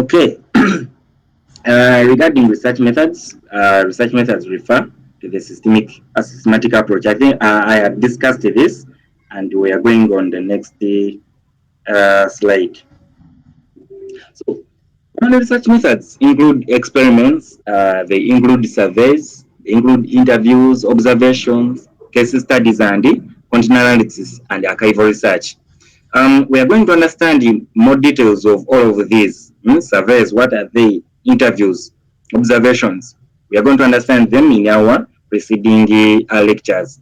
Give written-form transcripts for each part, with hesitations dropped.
Okay. Regarding research methods refer to the systematic approach. I think I had discussed this, and we are going on the next slide. So, common research methods include experiments, they include surveys, they include interviews, observations, case studies, and content analysis and archival research. We are going to understand in more details of all of these surveys. What are they? Interviews, observations. We are going to understand them in our preceding lectures.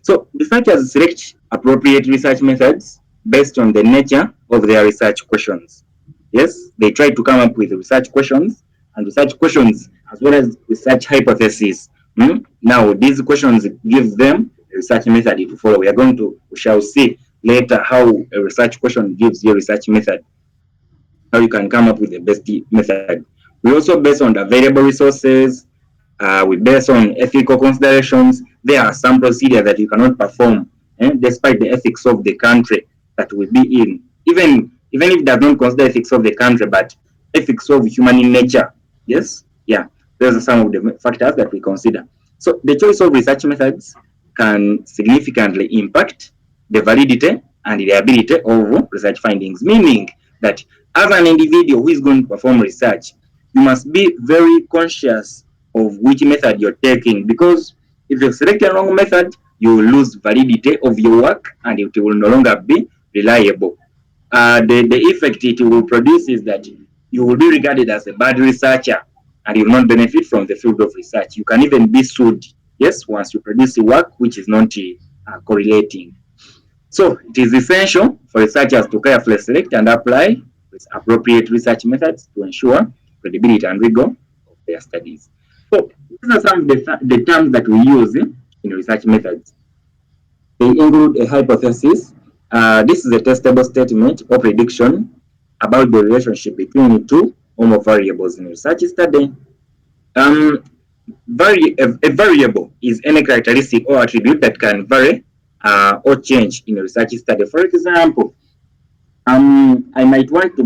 So researchers select appropriate research methods based on the nature of their research questions. Yes, they try to come up with research questions and research questions as well as research hypotheses. Now, these questions give them a research method to follow. We shall see later how a research question gives you a research method, how you can come up with the best method. We also base on available resources, we base on ethical considerations. There are some procedures that you cannot perform despite the ethics of the country that will be in. Even if it does not consider ethics of the country, but ethics of human nature. Yes? Yeah. Those are some of the factors that we consider. So the choice of research methods can significantly impact the validity and the ability of research findings, meaning that as an individual who is going to perform research, you must be very conscious of which method you're taking, because if you select a wrong method, you will lose validity of your work and it will no longer be reliable. The effect it will produce is that you will be regarded as a bad researcher and you will not benefit from the field of research. You can even be sued, yes, once you produce a work which is not correlating. So it is essential for researchers to carefully select and apply appropriate research methods to ensure credibility and rigor of their studies. So these are some of the terms that we use in research methods. They include a hypothesis. This is a testable statement or prediction about the relationship between two or more variables in a research study. A variable is any characteristic or attribute that can vary or change in a research study. For example, I might want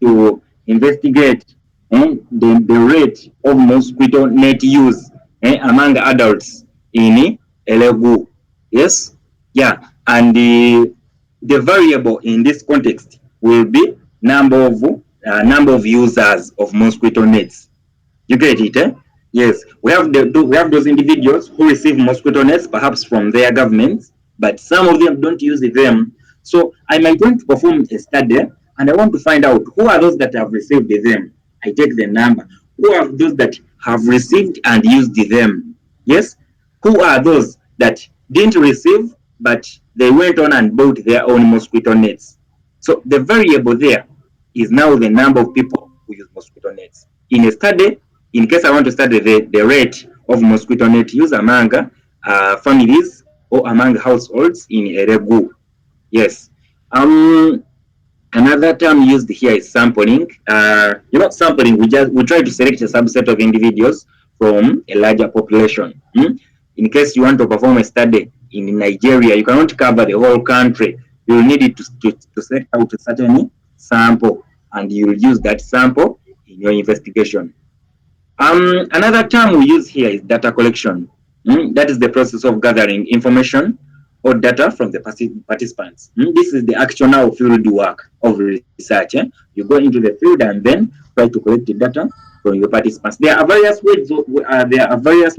to investigate the rate of mosquito net use among adults in Elegu. Yes, yeah, and the variable in this context will be number of users of mosquito nets. You get it, eh? Yes, we have those individuals who receive mosquito nets, perhaps from their governments, but some of them don't use them. So I might want to perform a study, and I want to find out who are those that have received them. I take the number. Who are those that have received and used them? Yes. Who are those that didn't receive, but they went on and bought their own mosquito nets? So the variable there is now the number of people who use mosquito nets. In a study, in case I want to study the rate of mosquito net use among families or among households in Eregu. Yes. Another term used here is sampling. Sampling, we try to select a subset of individuals from a larger population. In case you want to perform a study in Nigeria, you cannot cover the whole country. You will need it to select out a certain sample, and you will use that sample in your investigation. Another term we use here is data collection. That is the process of gathering information or data from the participants. This is the actual field work of research. You go into the field and then try to collect the data from your participants. There are various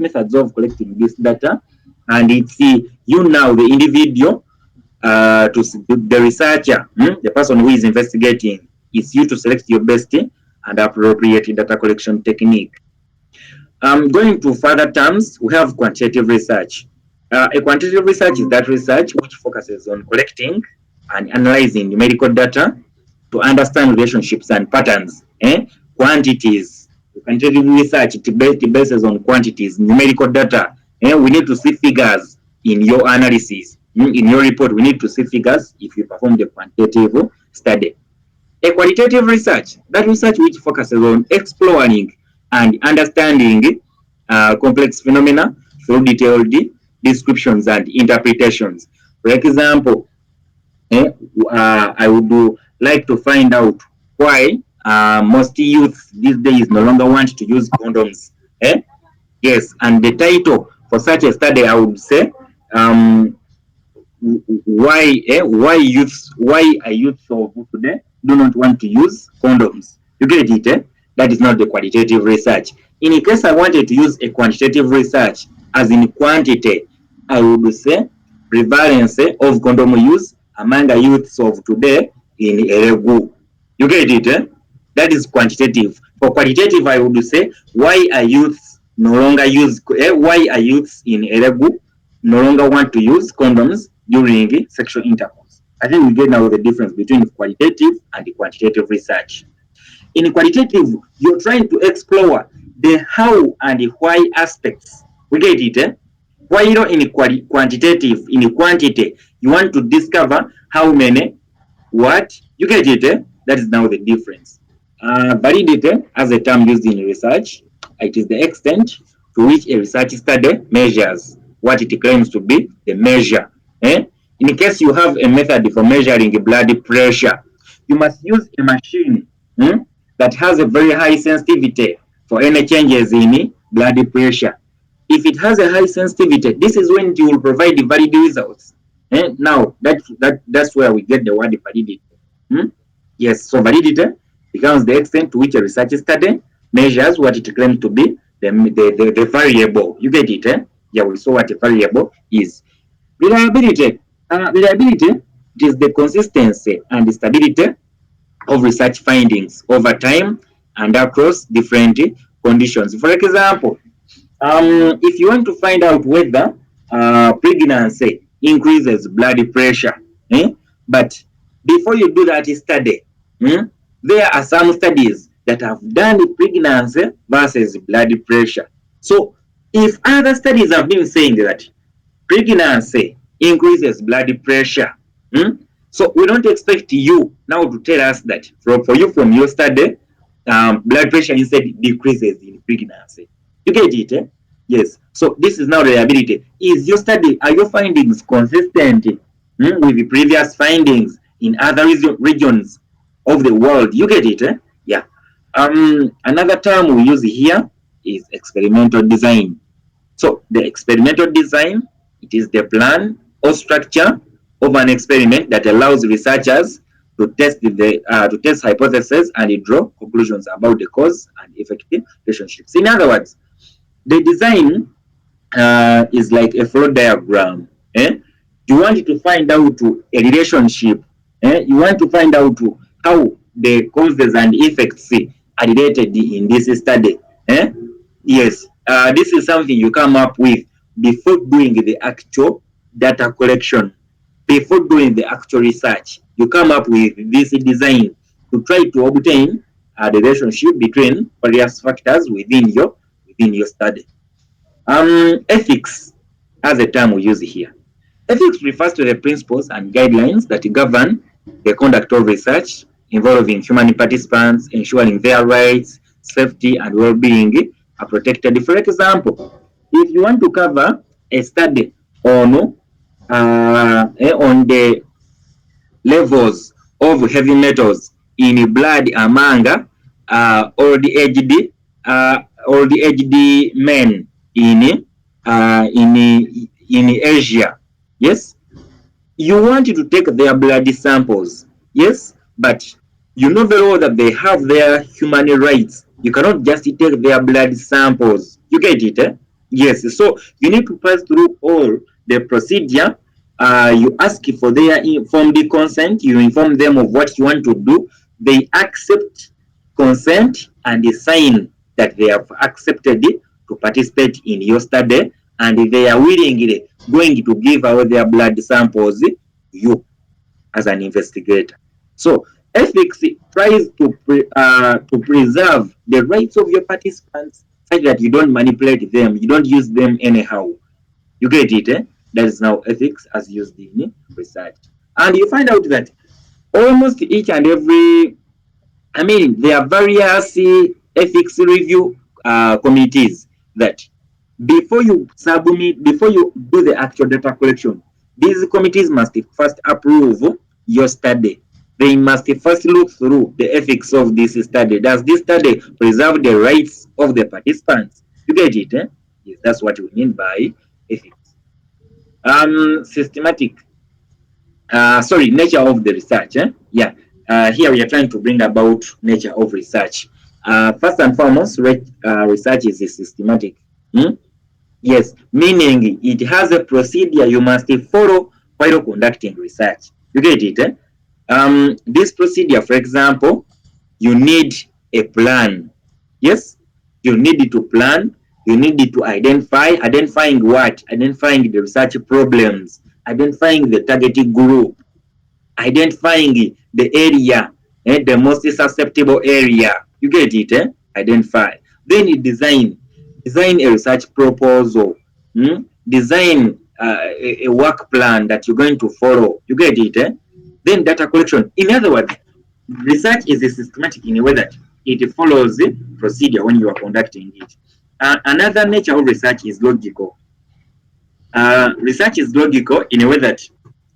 methods of collecting this data, and it's you now, the individual, the researcher, the person who is investigating. It's you to select your best and appropriate data collection technique. Going to further terms, we have quantitative research. A quantitative research is that research which focuses on collecting and analyzing numerical data to understand relationships and patterns. Quantities. Quantitative research it bases on quantities, numerical data. We need to see figures in your analysis. In your report, we need to see figures if you perform the quantitative study. A qualitative research, that research which focuses on exploring and understanding complex phenomena through detailed descriptions and interpretations. For example, I would like to find out why most youth these days no longer want to use condoms. Eh? Yes, and the title for such a study, I would say, why a youth of today do not want to use condoms. You get it? Eh? That is not the qualitative research. In case I wanted to use a quantitative research, as in quantity, I would say prevalence of condom use among the youths of today in Eregu. You get it? Eh? That is quantitative. For qualitative, I would say why are youths no longer use? Why are youths in Eregu no longer want to use condoms during sexual intercourse? I think we get now the difference between qualitative and the quantitative research. In qualitative, you're trying to explore the how and the why aspects. We get it, eh? Why you know in quantitative, in quantity, you want to discover how many, what, you get it, eh? That is now the difference. Validity, as a term used in research, it is the extent to which a research study measures what it claims to be the measure. Eh? In case you have a method for measuring blood pressure, you must use a machine that has a very high sensitivity for any changes in blood pressure. If it has a high sensitivity, this is when it will provide the valid results. Now, that's where we get the word validity. Yes, so validity becomes the extent to which a research study measures what it claims to be the variable. You get it? Eh? Yeah, we saw what a variable is. Reliability. Reliability is the consistency and the stability of research findings over time and across different conditions. For example, if you want to find out whether pregnancy increases blood pressure, but before you do that study, there are some studies that have done pregnancy versus blood pressure. So if other studies have been saying that pregnancy increases blood pressure, so we don't expect you now to tell us that for you from your study, blood pressure instead decreases in pregnancy. You get it? Eh? Yes. So this is now reliability. Is your study, are your findings consistent with the previous findings in other regions of the world? You get it? Eh? Yeah. Another term we use here is experimental design. So the experimental design, it is the plan or structure of an experiment that allows researchers to test hypotheses and draw conclusions about the cause and effect relationships. In other words, the design is like a flow diagram. You want to find out a relationship. You want to find out how the causes and effects are related in this study. Yes, this is something you come up with before doing the actual data collection, before doing the actual research. You come up with this design to try to obtain the relationship between various factors within your study. Ethics, as a term we use here. Ethics refers to the principles and guidelines that govern the conduct of research involving human participants, ensuring their rights, safety, and well-being are protected. For example, if you want to cover a study on the levels of heavy metals in blood among old aged men in Asia. Yes, you want to take their blood samples. Yes, but you know very well that they have their human rights. You cannot just take their blood samples. You get it? Eh? Yes. So you need to pass through all the procedure. You ask for their informed consent. You inform them of what you want to do. They accept consent and they sign that they have accepted to participate in your study, and they are willingly going to give out their blood samples to you as an investigator. So ethics tries to preserve the rights of your participants such that you don't manipulate them, you don't use them anyhow. You get it? Eh? That is now ethics as used in research. And you find out that almost each and every, there are various ethics review committees that before you do the actual data collection, these committees must first approve your study. they must first look through the ethics of this study. Does this study preserve the rights of the participants? You get it, eh? Yes, that's what we mean by ethics. Systematic, nature of the research. Yeah, here we are trying to bring about nature of research. First and foremost, research is systematic. Hmm? Yes, meaning it has a procedure you must follow while conducting research. You get it? Eh? This procedure, for example, you need a plan. Yes, you need to plan. You need to identifying what, identifying the research problems, identifying the targeted group, identifying the area, the most susceptible area. You get it? Eh? Identify. Then you design a research proposal. Design a work plan that you're going to follow. You get it? Eh? Then data collection. In other words, research is systematic in a way that it follows the procedure when you are conducting it. Another nature of research is logical. Research is logical in a way that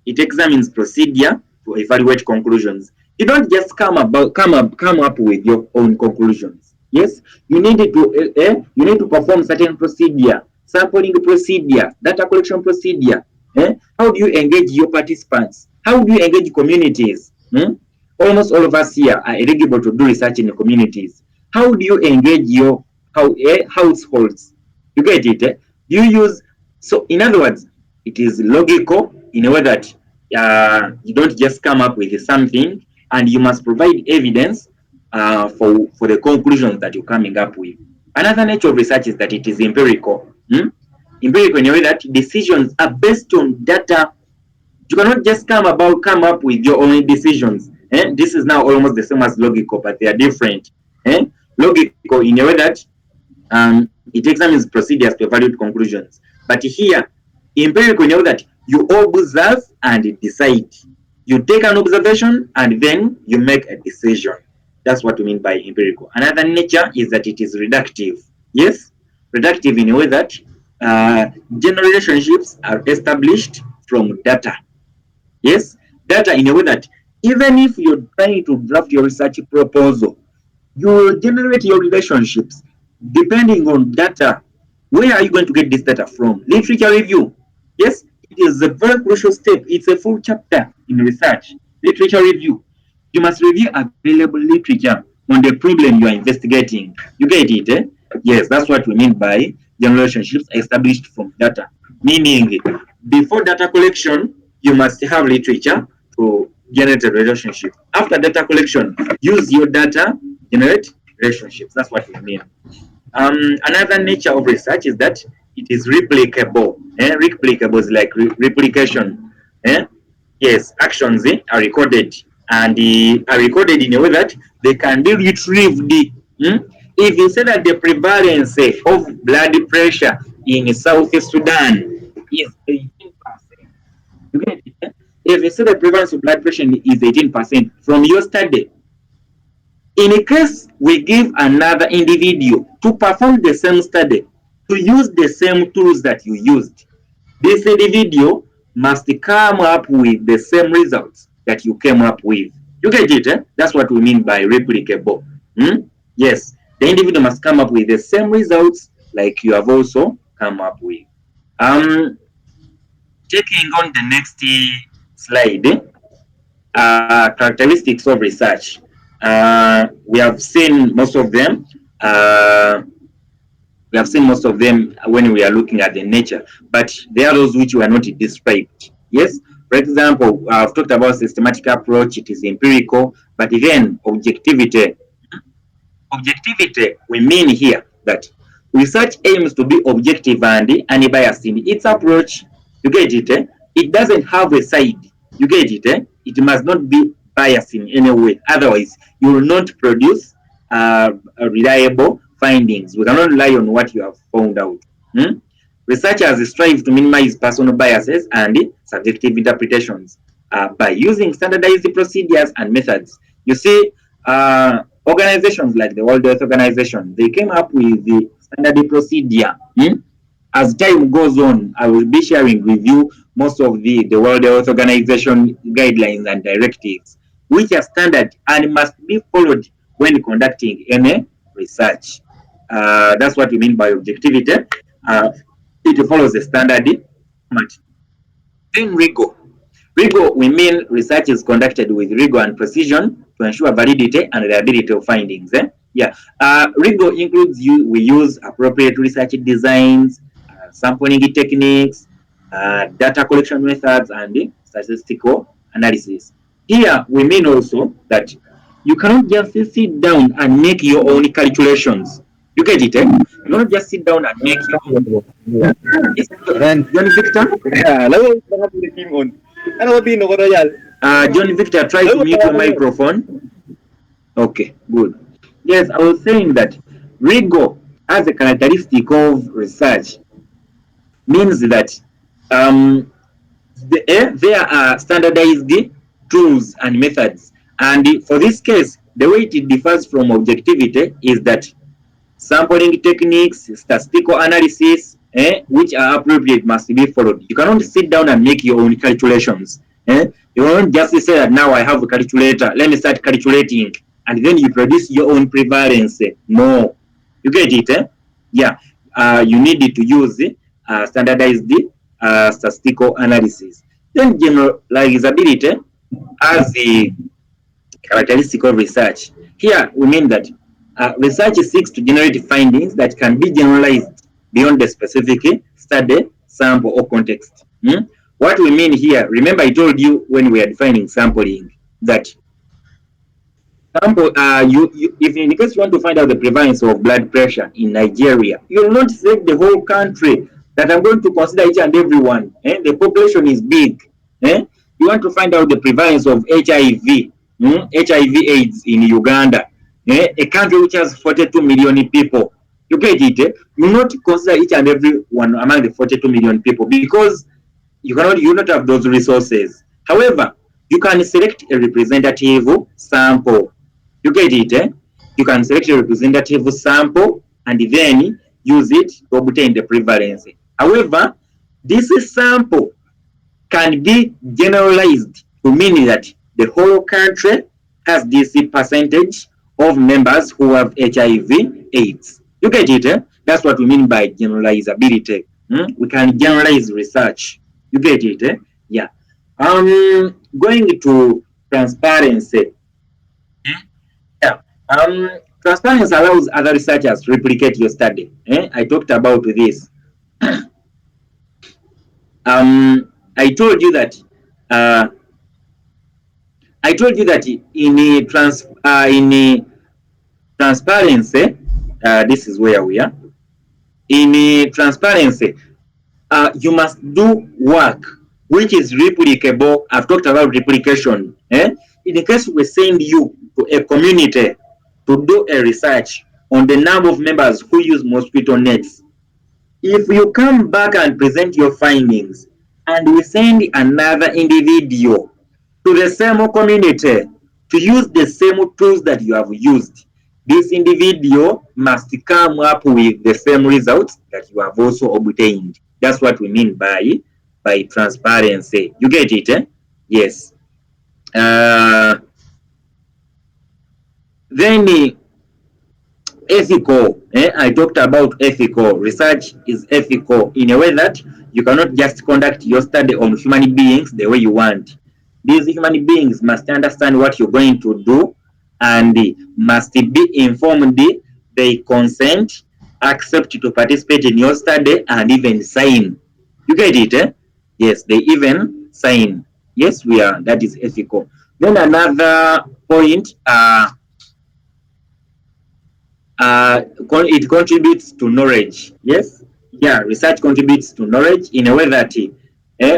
it examines procedure to evaluate conclusions. You don't just come up with your own conclusions. Yes, you need to perform certain procedure, sampling procedure, data collection procedure. How do you engage your participants? How do you engage communities? Almost all of us here are eligible to do research in the communities. How do you engage your households? You get it? You use, so in other words, it is logical in a way that you don't just come up with something, and you must provide evidence for the conclusions that you're coming up with. Another nature of research is that it is empirical. Empirical in a way that decisions are based on data. You cannot just come up with your own decisions. This is now almost the same as logical, but they are different. Logical in a way that it examines procedures to evaluate conclusions. But here, empirical in a way that you observe and decide. You take an observation and then you make a decision. That's what we mean by empirical. Another nature is that it is reductive. Yes, reductive in a way that general relationships are established from data. Yes, data in a way that even if you're trying to draft your research proposal, you will generate your relationships depending on data. Where are you going to get this data from? Literature review. Yes, it is a very crucial step. It's a full chapter in research. Literature review. You must review available literature on the problem you are investigating. You get it? Eh? Yes, that's what we mean by general relationships established from data. Meaning, before data collection, you must have literature to generate a relationship. After data collection, use your data, generate relationships. That's what we mean. Another nature of research is that it is replicable. Replicable is like replication. Yes, actions are recorded, and are recorded in a way that they can be retrieved. If you say that the prevalence of blood pressure in South Sudan is 18%, you get it? If you say the prevalence of blood pressure is 18% from your study, in a case we give another individual to perform the same study, to use the same tools that you used, this individual must come up with the same results that you came up with. You get it? Eh? That's what we mean by replicable. Yes, the individual must come up with the same results like you have also come up with. Taking on the next slide, characteristics of research. We have seen most of them. When we are looking at the nature, but there are those which were not described. Yes, for example, I've talked about systematic approach. It is empirical, but again, objectivity. Objectivity, we mean here that research aims to be objective and unbiased in its approach. You get it? Eh? It doesn't have a side. You get it? Eh? It must not be biased in any way. Otherwise, you will not produce reliable findings. We cannot rely on what you have found out. Researchers strive to minimize personal biases and subjective interpretations by using standardized procedures and methods. You see, organizations like the World Health Organization, they came up with the standard procedure. As time goes on, I will be sharing with you most of the World Health Organization guidelines and directives. which are standard and must be followed when conducting any research. That's what we mean by objectivity. It follows the standard format. Then rigor. Rigor, we mean research is conducted with rigor and precision to ensure validity and reliability of findings. Yeah. Rigor includes we use appropriate research designs, sampling techniques, data collection methods, and statistical analysis. Here, we mean also that you cannot just sit down and make your own calculations. You get it, eh? You cannot just sit down and make your own. Yeah. John Victor? Yeah, on. John Victor, try to mute your microphone. Okay, good. Yes, I was saying that rigor as a characteristic of research means that there are standardized tools and methods. And for this case, the way it differs from objectivity is that sampling techniques, statistical analysis, which are appropriate, must be followed. You cannot sit down and make your own calculations. You won't just say that now I have a calculator, let me start calculating, and then you produce your own prevalence. No, you get it? Yeah, you need to use standardized statistical analysis. Then generalizability as the characteristic of research. Here we mean that research seeks to generate findings that can be generalized beyond the specific study, sample, or context. What we mean here, remember I told you when we are defining sampling that sample, if in case you want to find out the prevalence of blood pressure in Nigeria, you will not select the whole country that I'm going to consider each and every one. The population is big. You want to find out the prevalence of HIV, HIV/AIDS in Uganda, a country which has 42 million people. You get it? You will not consider each and every one among the 42 million people because you not have those resources. However, you can select a representative sample. You get it? You can select a representative sample and then use it to obtain the prevalence. However, this sample can be generalized to mean that the whole country has this percentage of members who have HIV/AIDS. You get it? That's what we mean by generalizability. We can generalize research. You get it? Yeah. Going to transparency. Yeah. Transparency allows other researchers to replicate your study. I talked about this. I told you that in transparency, this is where we are. In transparency, you must do work which is replicable. I've talked about replication. In the case we send you to a community to do a research on the number of members who use mosquito nets, if you come back and present your findings and we send another individual to the same community to use the same tools that you have used, this individual must come up with the same results that you have also obtained. That's what we mean by transparency. You get it? Yes. Then ethical. I talked about ethical. Research is ethical in a way that you cannot just conduct your study on human beings the way you want. These human beings must understand what you're going to do and must be informed. They consent, accept to participate in your study, and even sign. You get it? Yes, they even sign. Yes, we are. That is ethical. Then another point, it contributes to knowledge. Yes, yeah, research contributes to knowledge in a way that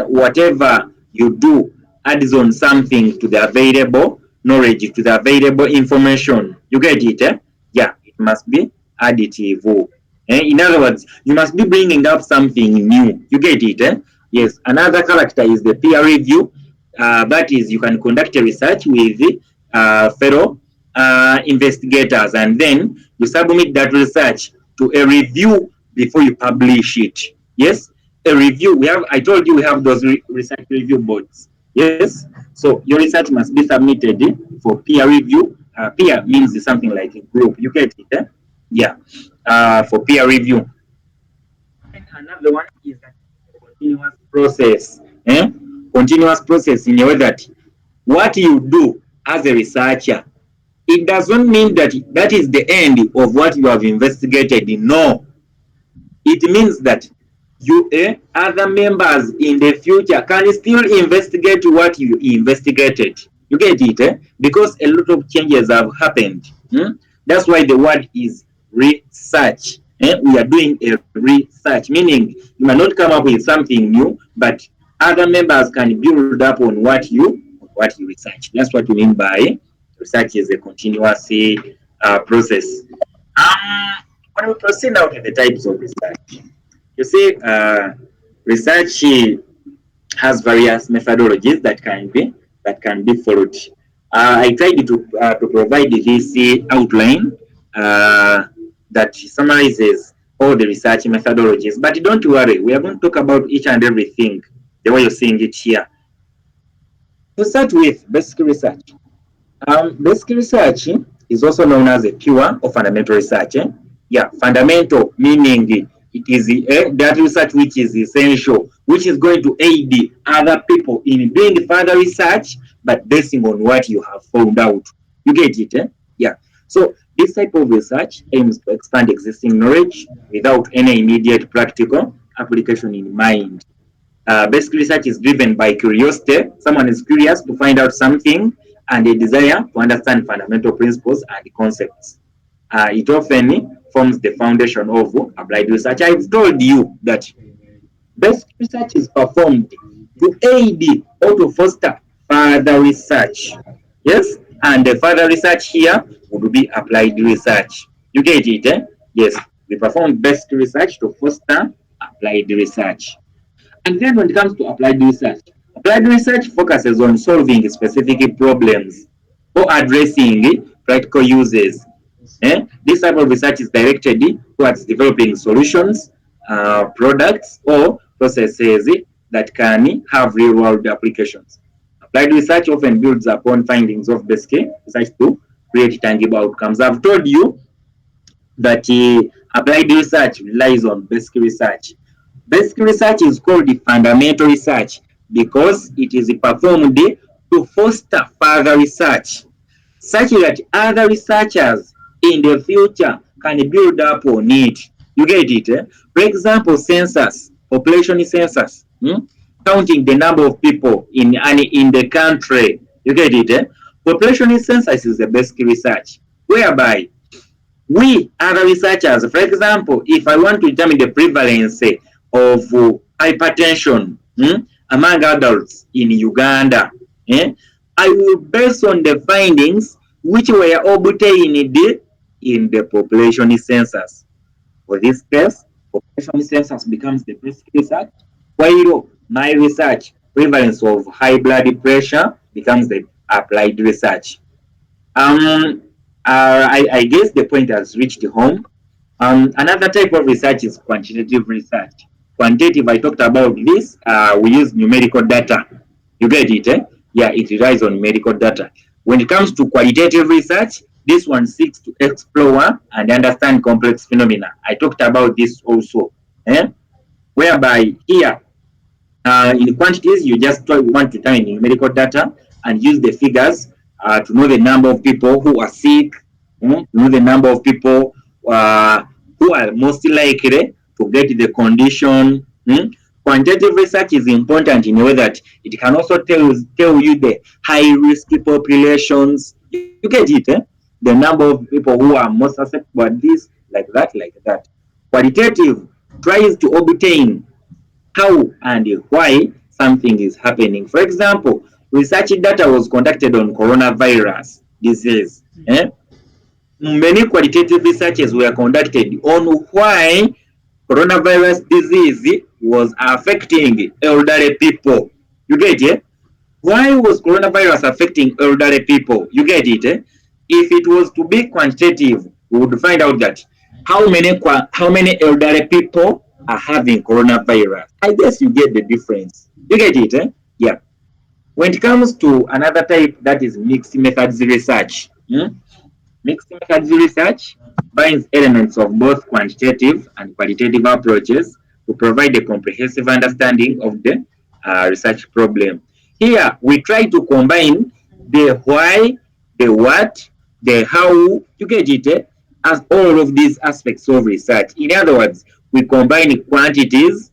whatever you do adds on something to the available knowledge, to the available information. You get it? Yeah, it must be additive. In other words, you must be bringing up something new. You get it? Yes. Another character is the peer review. That is, you can conduct a research with fellow investigators, and then you submit that research to a review before you publish it. Yes, a review. I told you we have those research review boards. Yes. So your research must be submitted for peer review. Peer means something like a group. You get it? Yeah. For peer review. And another one is that continuous process. Continuous process in a way that what you do as a researcher, it doesn't mean that that is the end of what you have investigated. No, it means that you other members in the future can still investigate what you investigated. You get it? Because a lot of changes have happened. That's why the word is research. We are doing a research, meaning you might not come up with something new, but other members can build up on what you research. That's what we mean by research is a continuous process. When we proceed now to the types of research, you see, research has various methodologies that can be followed. I tried to provide this outline uh, that summarizes all the research methodologies. But don't worry, we are going to talk about each and everything the way you're seeing it here. To start with, basic research. Basic research is also known as a pure or fundamental research. Yeah, fundamental meaning it is that research which is essential, which is going to aid other people in doing further research, but basing on what you have found out. You get it? Yeah. So this type of research aims to expand existing knowledge without any immediate practical application in mind. Basic research is driven by curiosity. Someone is curious to find out something and a desire to understand fundamental principles and concepts. It often forms the foundation of applied research. I've told you that basic research is performed to aid or to foster further research. Yes, and the further research here would be applied research. You get it? Yes, we perform basic research to foster applied research. And then when it comes to applied research focuses on solving specific problems or addressing practical uses. This type of research is directed towards developing solutions, products, or processes that can have real world applications. Applied research often builds upon findings of basic research to create tangible outcomes. I've told you that applied research relies on basic research. Basic research is called the fundamental research because it is performed to foster further research, such that other researchers in the future can build up on it. You get it? For example, census, population census, counting the number of people in the country. You get it? Population census is the basic research, whereby we other researchers, for example, if I want to determine the prevalence of hypertension among adults in Uganda, I will base on the findings which were obtained in the population census. For this case, population census becomes the basic research, while my research, prevalence of high blood pressure, becomes the applied research. I guess the point has reached home. Another type of research is quantitative research. Quantitative, I talked about this. We use numerical data. You get it? Yeah, it relies on numerical data. When it comes to qualitative research, this one seeks to explore and understand complex phenomena. I talked about this also. Whereby here, in quantities, you just want to turn in numerical data and use the figures to know the number of people who are sick, to know the number of people who are most likely to get the condition. Quantitative research is important in a way that it can also tell you the high risk populations. You get it, the number of people who are most susceptible to this, like that, like that. Qualitative tries to obtain how and why something is happening. For example, research data was conducted on coronavirus disease. Many qualitative researches were conducted on why coronavirus disease was affecting elderly people. You get it? Why was coronavirus affecting elderly people? You get it? If it was to be quantitative, we would find out that how many elderly people are having coronavirus. I guess you get the difference. You get it? Yeah. When it comes to another type, that is mixed methods research. Mixed methods research combines elements of both quantitative and qualitative approaches to provide a comprehensive understanding of the research problem. Here, we try to combine the why, the what, the how, you get it, as all of these aspects of research. In other words, we combine quantities,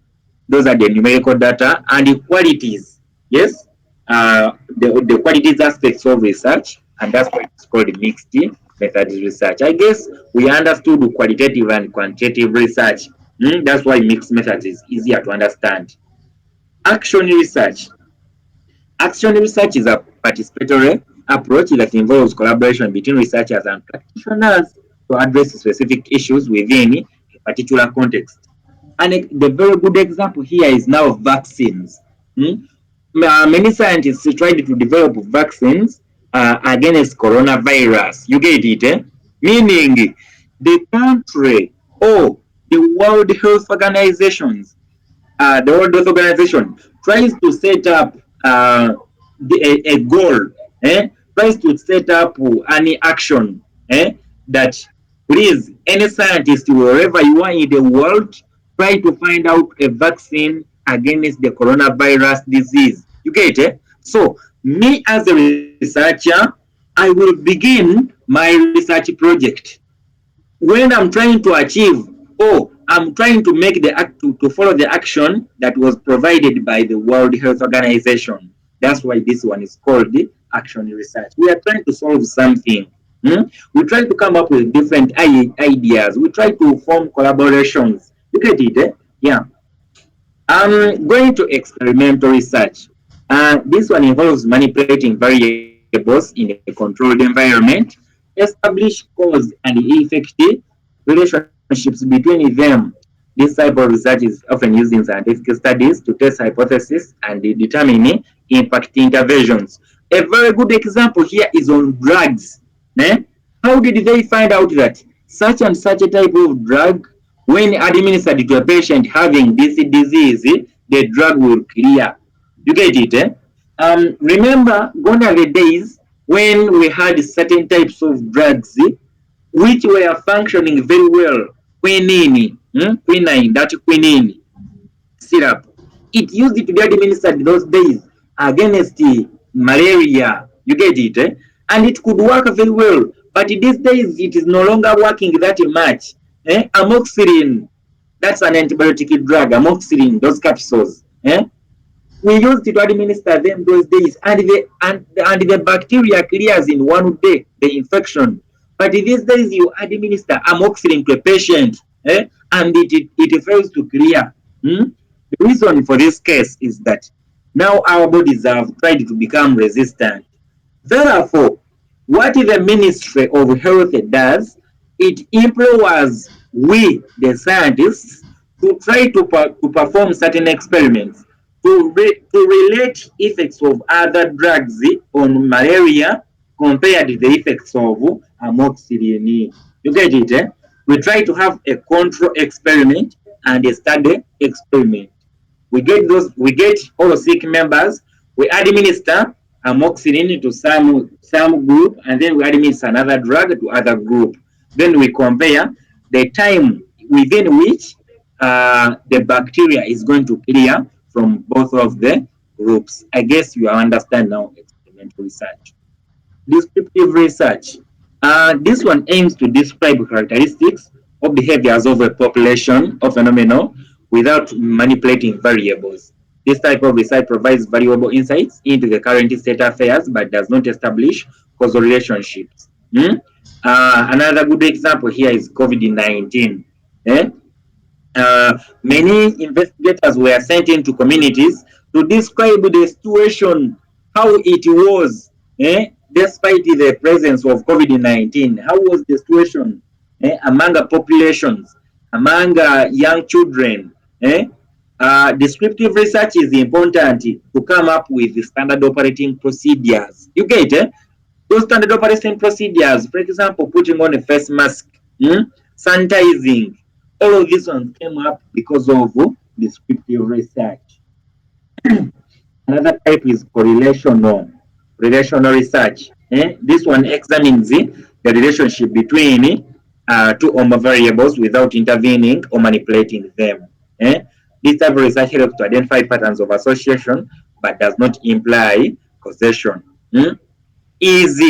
those are the numerical data, and the qualities, yes, the qualities aspects of research, and that's why it's called mixed methods research. I guess we understood qualitative and quantitative research. That's why mixed methods is easier to understand. Action research. Action research is a participatory approach that involves collaboration between researchers and practitioners to address specific issues within a particular context. And the very good example here is now vaccines. Many scientists tried to develop vaccines against coronavirus. You get it, eh? Meaning the country or the World Health Organizations, the World Health Organization tries to set up a goal, tries to set up any action that please, any scientist, wherever you are in the world, try to find out a vaccine against the coronavirus disease. You get it? So, me as a researcher, I will begin my research project. When I'm trying to achieve, I'm trying to make the act to follow the action that was provided by the World Health Organization. That's why this one is called the action research. We are trying to solve something. We try to come up with different ideas. We try to form collaborations. You get it? Yeah. I'm going to experimental research. This one involves manipulating variables in a controlled environment, establish cause and effect relationships between them. This type of research is often used in scientific studies to test hypotheses and determine impact interventions. A very good example here is on drugs. How did they find out that such and such a type of drug, when administered to a patient having this disease, the drug will clear? You get it? Remember, gone are the days when we had certain types of drugs which were functioning very well. Quinine, quinine, that quinine syrup. It used to be administered those days against the malaria. You get it? And it could work very well. But these days, it is no longer working that much. Amoxicillin, that's an antibiotic drug, amoxicillin, those capsules. We used to administer them those days, and the bacteria clears in one day, the infection. But these days, you administer amoxicillin to a patient, and it fails to clear. The reason for this case is that now our bodies have tried to become resistant. Therefore, what the Ministry of Health does, it empowers we, the scientists, to try to perform certain experiments to relate effects of other drugs on malaria compared to the effects of amoxicillin. You get it? We try to have a control experiment and a study experiment. We get all sick members, we administer amoxicillin to some group, and then we administer another drug to other group. Then we compare the time within which the bacteria is going to clear from both of the groups. I guess you understand now experimental research. Descriptive research. This one aims to describe characteristics or behaviors of a population or phenomenon without manipulating variables. This type of research provides valuable insights into the current state affairs but does not establish causal relationships. Another good example here is COVID-19. Many investigators were sent into communities to describe the situation, how it was, despite the presence of COVID-19. How was the situation among the populations, among young children? Descriptive research is important to come up with the standard operating procedures. You get it? Those standard operating procedures, for example, putting on a face mask, sanitizing, all of these ones came up because of descriptive research. Another type is relational research. This one examines the relationship between two or more variables without intervening or manipulating them. This type of research helps to identify patterns of association but does not imply causation. Is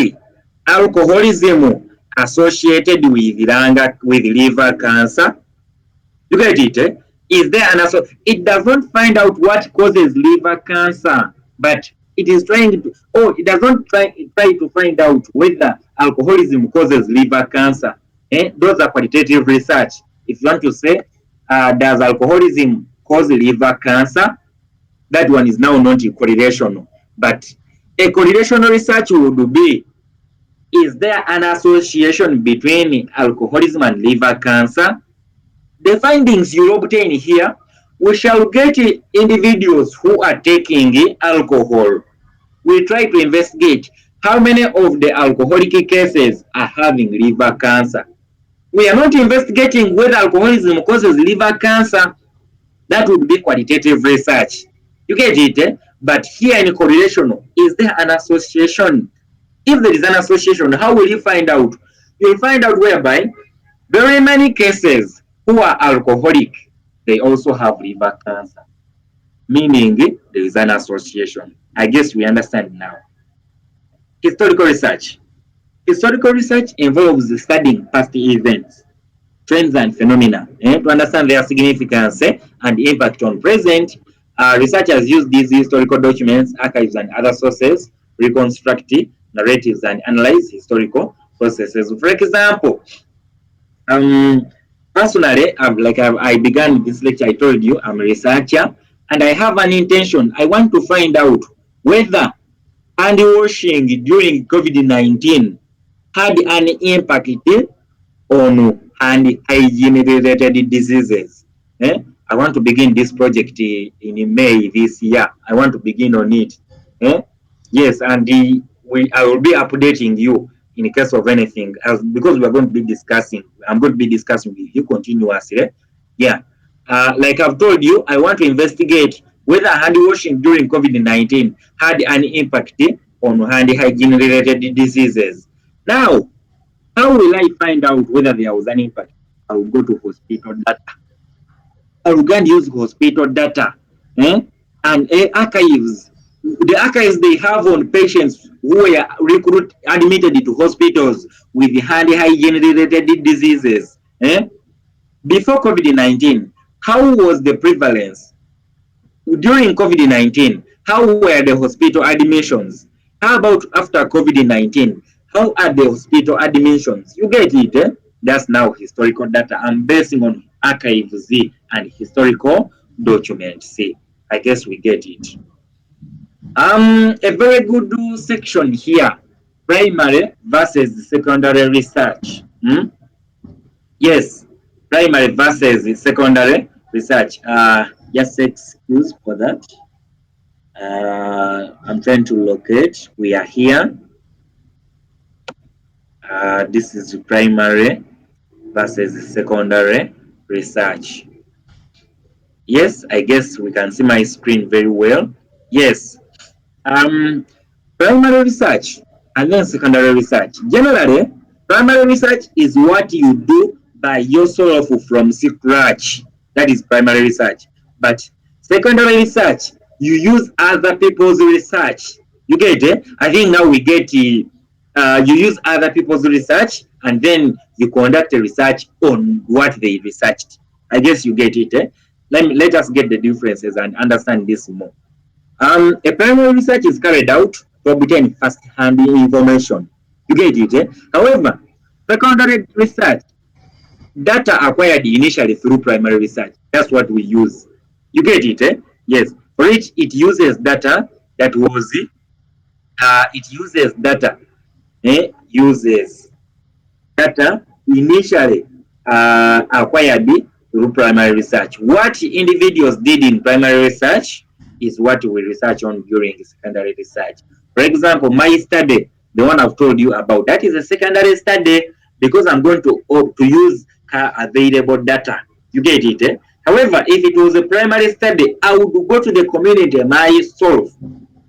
alcoholism associated with liver cancer? You get it? Is there an it does not find out what causes liver cancer, but it is trying to, it does not try to find out whether alcoholism causes liver cancer. Those are qualitative research. If you want to say, does alcoholism cause liver cancer? That one is now not correlational. But a correlational research would be, is there an association between alcoholism and liver cancer? The findings you obtain here, we shall get individuals who are taking alcohol. We try to investigate how many of the alcoholic cases are having liver cancer. We are not investigating whether alcoholism causes liver cancer. That would be qualitative research. You get it? But here in correlation, is there an association? If there is an association, how will you find out? You'll find out whereby very many cases who are alcoholic, they also have liver cancer, meaning there is an association. I guess we understand now. Historical research. Historical research involves studying past events, trends and phenomena to understand their significance and impact on present. Researchers use these historical documents, archives and other sources, reconstruct narratives and analyze historical processes. For example, personally, I began this lecture, I told you I'm a researcher and I have an intention. I want to find out whether hand washing during COVID-19 had an impact on hand hygiene related diseases. I want to begin this project in May this year. I want to begin on it. Yes, and I will be updating you in case of anything else, because we are going to be discussing. I'm going to be discussing with you continuously. Yeah, like I've told you, I want to investigate whether hand washing during COVID-19 had an impact on hand hygiene related diseases. Now, how will I find out whether there was an impact? I will go to hospital data. I will go and use hospital data and archives. The archives they have on patients who were admitted to hospitals with hand hygiene related diseases. Before COVID-19, how was the prevalence? During COVID-19, how were the hospital admissions? How about after COVID-19? How are the hospital admissions? You get it? That's now historical data. I'm basing on archives and historical documents. I guess we get it. A very good section here, primary versus secondary research. Yes, primary versus secondary research. Just excuse for that. I'm trying to locate. We are here. This is primary versus secondary research. Yes, I guess we can see my screen very well. Yes. Primary research and then secondary research. Generally, primary research is what you do by yourself from scratch. That is primary research. But secondary research, you use other people's research. You get it? I think now we get you use other people's research and then you conduct a research on what they researched. I guess you get it. Let us get the differences and understand this more. A primary research is carried out to obtain first-hand information. You get it? However, secondary research, data acquired initially through primary research. That's what we use. You get it? Yes. For it uses data that was uses data initially acquired through primary research. What individuals did in primary research is what we research on during secondary research. For example, my study, the one I've told you about, that is a secondary study because I'm going to use available data. You get it? However, if it was a primary study, I would go to the community myself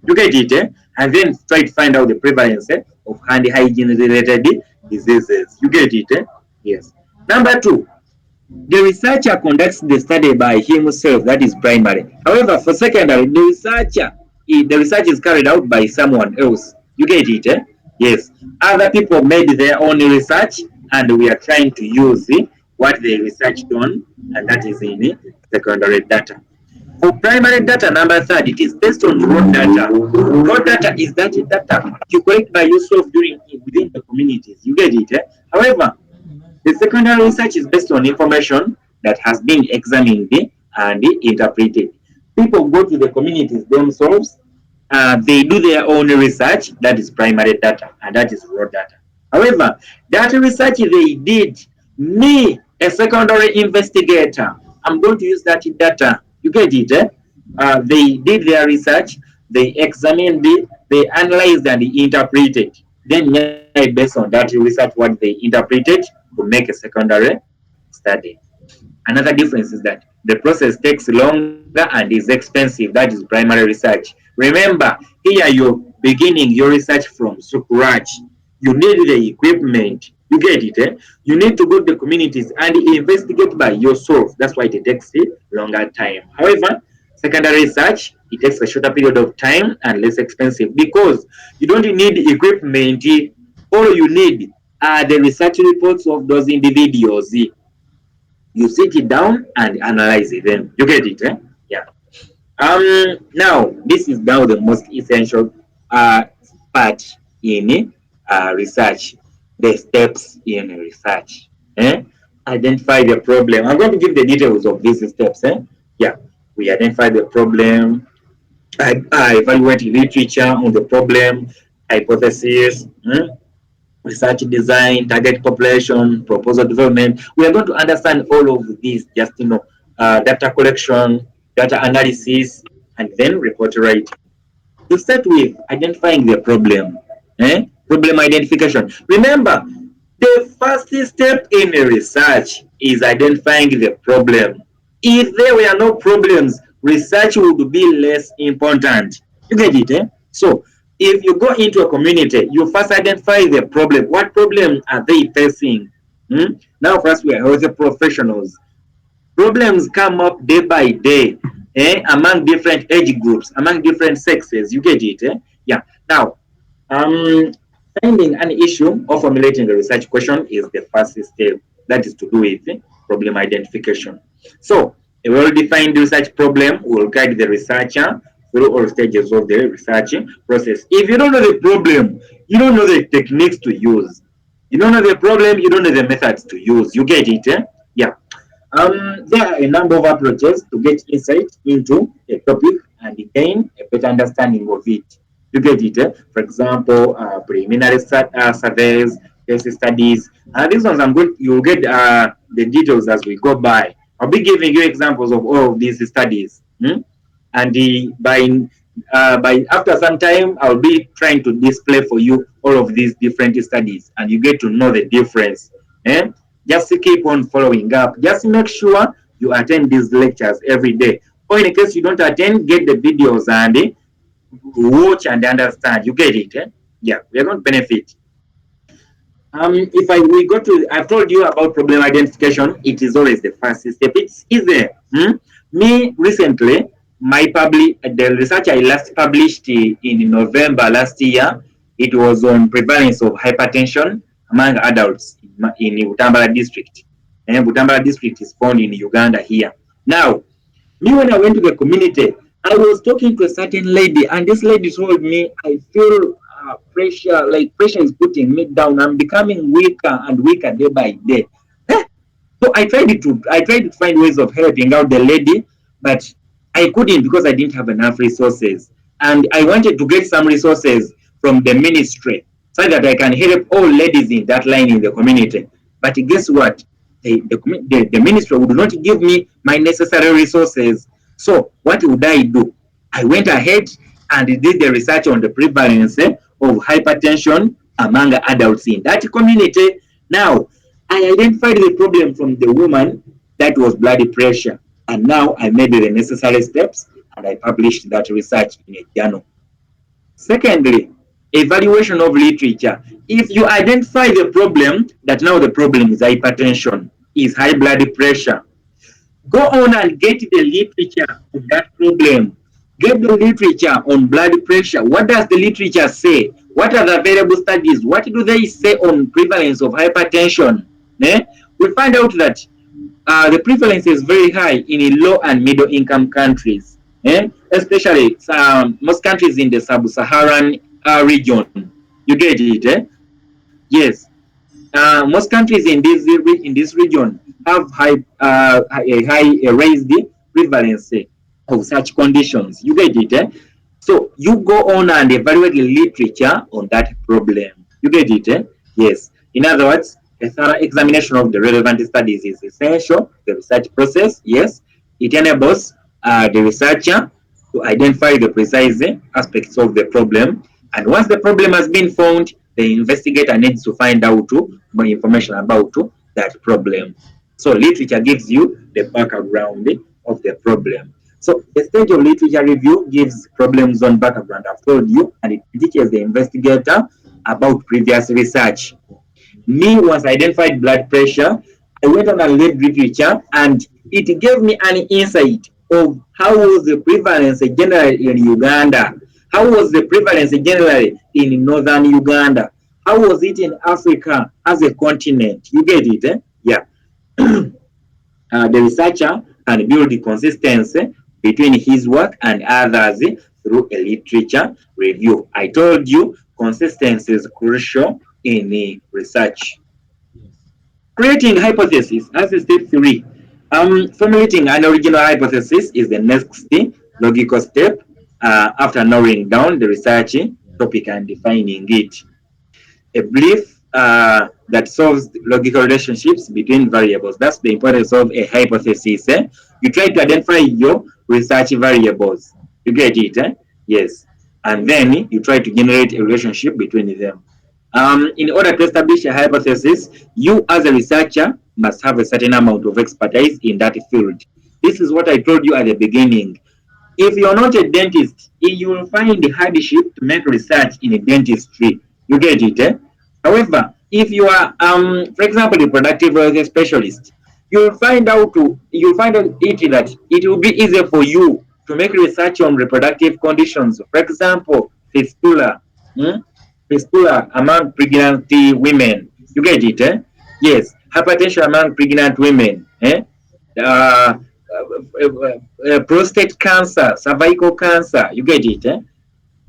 You get it, and then try to find out the prevalence of hand hygiene related diseases. You get it, yes. Number two, the researcher conducts the study by himself, that is primary. However, for secondary, the research is carried out by someone else. You get it, yes. Other people made their own research, and we are trying to use what they researched on, and that is in secondary data. For primary data, number third, it is based on raw data. Raw data is that data you collect by yourself within the communities. You get it, However, the secondary research is based on information that has been examined and interpreted. People go to the communities themselves, they do their own research, that is primary data, and that is raw data. However, that research they did, me, a secondary investigator, I'm going to use that data. You get it, They did their research, they examined it, they analyzed and interpreted. Then, based on that research, what they interpreted, to make a secondary study. Another difference is that the process takes longer and is expensive. That is primary research. Remember, here you're beginning your research from scratch. You need the equipment. You get it, You need to go to the communities and investigate by yourself. That's why it takes a longer time. However, secondary research, it takes a shorter period of time and less expensive because you don't need equipment. All you need are the research reports of those individuals. You sit it down and analyze them. You get it, Yeah. Now this is now the most essential part in research. The steps in research. Identify the problem. I'm going to give the details of these steps. Yeah. We identify the problem. I evaluate literature on the problem, hypothesis. Research design, target population, proposal development. We are going to understand all of these, just data collection, data analysis, and then report writing. To start with, identifying the problem, problem identification. Remember, the first step in research is identifying the problem. If there were no problems, research would be less important. You get it, So, if you go into a community, you first identify the problem. What problem are they facing? Now, first, we are health professionals. Problems come up day by day among different age groups, among different sexes. You get it? Yeah. Now, finding an issue or formulating a research question is the first step. That is to do with problem identification. So, a well-defined research problem will guide the researcher through all stages of the research process. If you don't know the problem, you don't know the techniques to use. You don't know the problem, you don't know the methods to use. You get it? Yeah. There are a number of approaches to get insight into a topic and gain a better understanding of it. You get it? For example, preliminary surveys, case studies. These ones you'll get the details as we go by. I'll be giving you examples of all of these studies. And by after some time, I'll be trying to display for you all of these different studies, and you get to know the difference. Just keep on following up. Just make sure you attend these lectures every day. Or in case you don't attend, get the videos and watch and understand. You get it? Yeah, we are going to benefit. I've told you about problem identification. It is always the first step. It's easy. Me recently, the research I last published in November last year, it was on prevalence of hypertension among adults in Butambala district. And Butambala district is found in Uganda here. Now, me when I went to the community, I was talking to a certain lady, and this lady told me, I feel pressure, like pressure is putting me down. I'm becoming weaker and weaker day by day. So I tried to find ways of helping out the lady, but I couldn't because I didn't have enough resources. And I wanted to get some resources from the ministry so that I can help all ladies in that line in the community. But guess what? The ministry would not give me my necessary resources. So what would I do? I went ahead and did the research on the prevalence of hypertension among adults in that community. Now, I identified the problem from the woman, that was blood pressure. And now I made the necessary steps and I published that research in a journal. Secondly, evaluation of literature. If you identify the problem, that now the problem is hypertension, is high blood pressure, go on and get the literature of that problem. Get the literature on blood pressure. What does the literature say? What are the available studies? What do they say on prevalence of hypertension? Eh? We find out that the prevalence is very high in low and middle income countries, especially most countries in the sub-Saharan region. You get it? Yes. Most countries in this region have high raised prevalence of such conditions. You get it? So you go on and evaluate the literature on that problem. You get it? Yes. In other words, a thorough examination of the relevant studies is essential. The research process, yes, it enables the researcher to identify the precise aspects of the problem. And once the problem has been found, the investigator needs to find out more information about that problem. So literature gives you the background of the problem. So the stage of literature review gives problem zone background, I've told you, and it teaches the investigator about previous research. Me, once I identified blood pressure, I went on and read literature, and it gave me an insight of how was the prevalence generally in Uganda, how was the prevalence generally in northern Uganda, how was it in Africa as a continent. You get it? Yeah. The researcher can build the consistency between his work and others through a literature review. I told you consistency is crucial in research. Creating hypothesis as step 3. Formulating an original hypothesis is the next logical step after narrowing down the research topic and defining it. A belief that solves logical relationships between variables. That's the importance of a hypothesis. You try to identify your research variables. You get it? Yes. And then you try to generate a relationship between them. In order to establish a hypothesis, you as a researcher must have a certain amount of expertise in that field. This is what I told you at the beginning. If you're not a dentist, you will find the hardship to make research in dentistry. You get it? However, if you are, for example, a reproductive health specialist, you'll find it that it will be easier for you to make research on reproductive conditions. For example, fistula. Fistula among pregnant women. You get it? Yes. Hypertension among pregnant women. Prostate cancer, cervical cancer. You get it?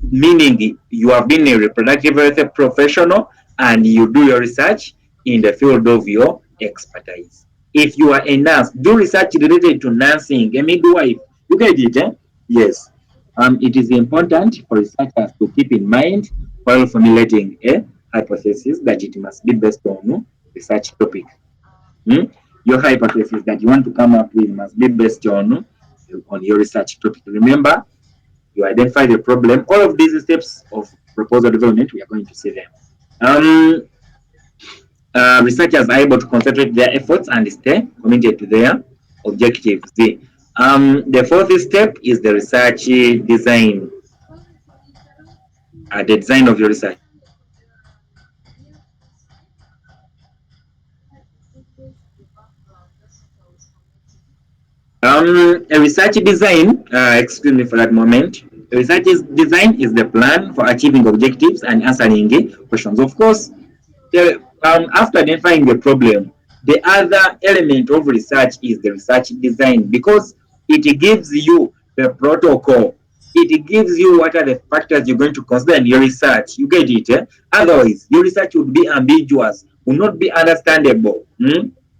Meaning you have been a reproductive health professional and you do your research in the field of your expertise. If you are a nurse, do research related to nursing, a midwife. You get it? Yes. It is important for researchers to keep in mind while formulating a hypothesis that it must be based on research topic. Your hypothesis that you want to come up with must be based on your research topic. Remember, you identify the problem. All of these steps of proposal development, we are going to see them. Researchers are able to concentrate their efforts and stay committed to their objectives. The fourth step is the research design. The design of your research. A research design, excuse me for that moment. A research design is the plan for achieving objectives and answering questions. Of course, after identifying the problem, the other element of research is the research design, because it gives you the protocol. It gives you what are the factors you're going to consider in your research. You get it? Otherwise, your research would be ambiguous, will not be understandable.